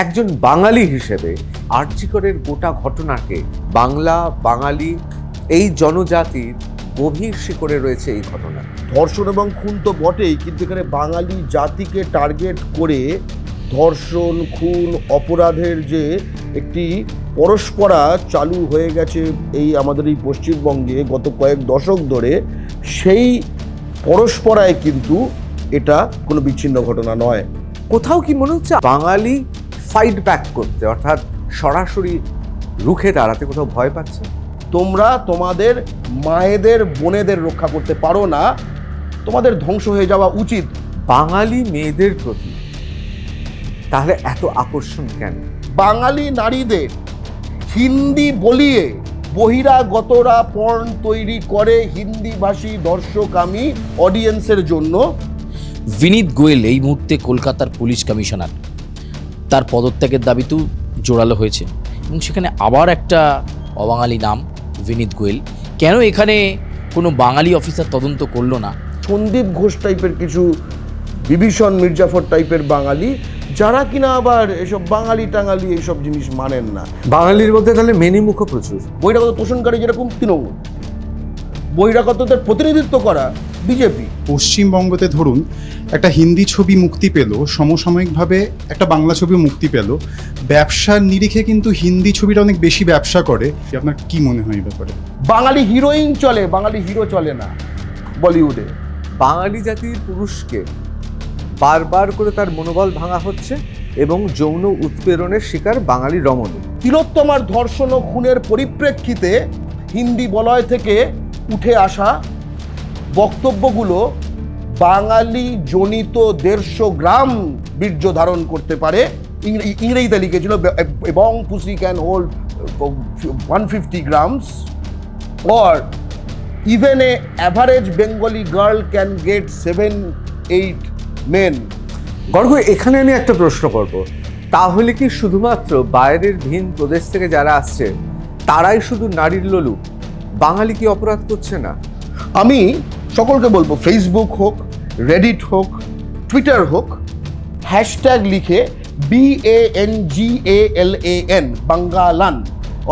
একজন বাঙালি হিসেবে আরজি করের গোটা ঘটনাকে বাঙালি এই জনজাতির গভীর শিকড়ে রয়েছে এই ঘটনা। ধর্ষণ এবং খুন তো বটেই, কিন্তু এখানে বাঙালি জাতিকে টার্গেট করে ধর্ষণ, খুন, অপরাধের যে একটি পরস্পরা চালু হয়ে গেছে এই আমাদের এই পশ্চিমবঙ্গে গত কয়েক দশক ধরে, সেই পরস্পরায় কিন্তু এটা কোনো বিচ্ছিন্ন ঘটনা নয়। কোথাও কি মনে হচ্ছে বাঙালি ফাইট ব্যাক করতে, অর্থাৎ সরাসরি রুখে দাঁড়াতে কোথাও ভয় পাচ্ছে? তোমরা তোমাদের মায়েদের বোনেদের রক্ষা করতে পারো না, তোমাদের ধ্বংস হয়ে যাওয়া উচিত। বাঙালি মেয়েদের প্রতি তাহলে এত আকর্ষণ কেন? বাঙালি নারীদের হিন্দি বলিয়ে বহিরাগতরা পর্ন তৈরি করে হিন্দিভাষী দর্শকামী অডিয়েন্সের জন্য। বিনীত গোয়েল এই মুহূর্তে কলকাতার পুলিশ কমিশনার, তার পদত্যাগের দাবিতেও জোরালো হয়েছে এবং সেখানে আবার একটা অবাঙালি নাম বিনীত গোয়েল। কেন এখানে কোনো বাঙালি অফিসার তদন্ত করলো না? সন্দীপ ঘোষ টাইপের কিছু বিভীষণ মির্জাফর টাইপের বাঙালি, যারা কিনা আবার এসব বাঙালি টাঙালি এইসব জিনিস মানেন না। বাঙালির মধ্যে তাহলে মেনিমুখ প্রচুর। বহিরাগত পোষণকারী যেরকম তৃণমূল, বহিরাগতদের প্রতিনিধিত্ব করা বিজেপি। পশ্চিমবঙ্গতে ধরুন একটা হিন্দি ছবি মুক্তি পেল, সমসাময়িকভাবে একটা বাংলা ছবি মুক্তি পেল, ব্যবসার নিরিখে কিন্তু হিন্দি ছবিটা অনেক বেশি ব্যবসা করে। আপনার কি মনে হয় এই ব্যাপারে? বাঙালি হিরোইন চলে, বাঙালি হিরো চলে না বলিউডে। বাঙালি জাতির পুরুষকে বারবার করে তার মনোবল ভাঙা হচ্ছে এবং যৌন উৎপীড়নের শিকার বাঙালি রমণী। তিলোত্তমার ধর্ষণ ও খুনের পরিপ্রেক্ষিতে হিন্দি বলয় থেকে উঠে আসা বক্তব্যগুলো বাঙালি জনিত 150 গ্রাম বীর্য ধারণ করতে পারে, ইংরেজিতে লিখেছিল, এবং পুসি can hold 150 grams, or even a average Bengali girl can get 7-8 men. Garg, এখানে আমি একটা প্রশ্ন করব, তাহলে কি শুধুমাত্র বাইরের ভিন প্রদেশ থেকে যারা আসছে তারাই শুধু নারীর লোলু? বাঙালি কি অপরাধ করছে না? আমি সকলকে বলবো, ফেসবুক হোক, রেডিট হোক, টুইটার হোক, হ্যাশট্যাগ লিখে BANGALAN বাঙ্গালান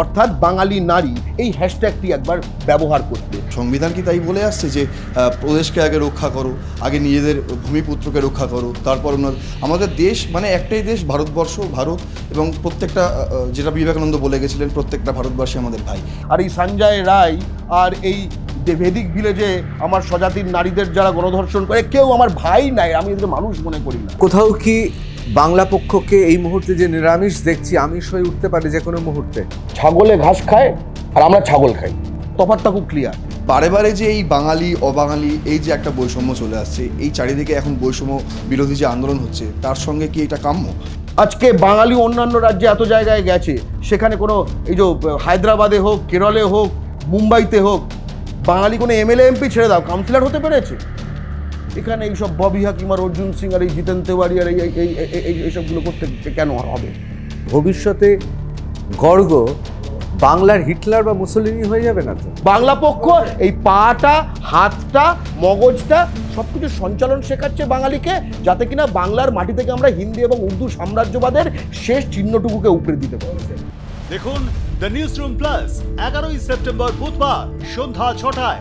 অর্থাৎ বাঙালি নারী, এই হ্যাশট্যাগটি একবার ব্যবহার করতে। সংবিধান কি তাই বলে আসছে যে প্রদেশকে আগে রক্ষা করো, আগে নিজেদের ভূমিপুত্রকে রক্ষা করো, তারপর আমাদের দেশ মানে একটাই দেশ, ভারতবর্ষ, ভারত, এবং প্রত্যেকটা, যেটা বিবেকানন্দ বলে গেছিলেন, প্রত্যেকটা ভারতবাসী আমাদের ভাই। আর এই সঞ্জয় রায় আর এই ভেদিক ভিলেজে আমার স্বজাতির নারীদের যারা গণধর্ষণ করে, কেউ আমার ভাই নাই, আমি এদের মানুষ মনে করি না। কোথাও কি বাংলা পক্ষকে এই মুহূর্তে যে নিরামিষ দেখছি আমিষ হয়ে উঠতে পারে যে কোনো মুহূর্তে? ছাগলে ঘাস খায় আর আমরা ছাগল খাই, তফাৎটা খুব ক্লিয়ার। বারে বারে যে এই বাঙালি অবাঙালি এই যে একটা বৈষম্য চলে আসছে, এই চারিদিকে এখন বৈষম্য বিরোধী যে আন্দোলন হচ্ছে, তার সঙ্গে কি এটা কাম্য? আজকে বাঙালি অন্যান্য রাজ্যে এত জায়গায় গেছে, সেখানে কোনো এই যে হায়দ্রাবাদে হোক, কেরলে হোক, মুম্বাইতে হোক, বাঙালি কোনো MLA MP ছেড়ে দাও, কাউন্সিলর হতে পেরেছে। এখানে এইসব ববি হাকিম আর অর্জুন সিং আর এই জিতেন তেওয়ারি আর এইসবগুলো করতে কেন হবে? ভবিষ্যতে গর্গ বাংলার হিটলার বা মুসলিনি হয়ে যাবে না তো? বাংলা পক্ষ এই পাটা, হাতটা, মগজটা সবকিছু সঞ্চালন শেখাচ্ছে বাঙালিকে, যাতে কিনা বাংলার মাটি থেকে আমরা হিন্দি এবং উর্দু সাম্রাজ্যবাদের শেষ চিহ্নটুকুকে উপড়ে দিতে পারি। দেখুন দ্য নিউজ রুম প্লাস 11ই সেপ্টেম্বর বুধবার সন্ধ্যা 6টায়।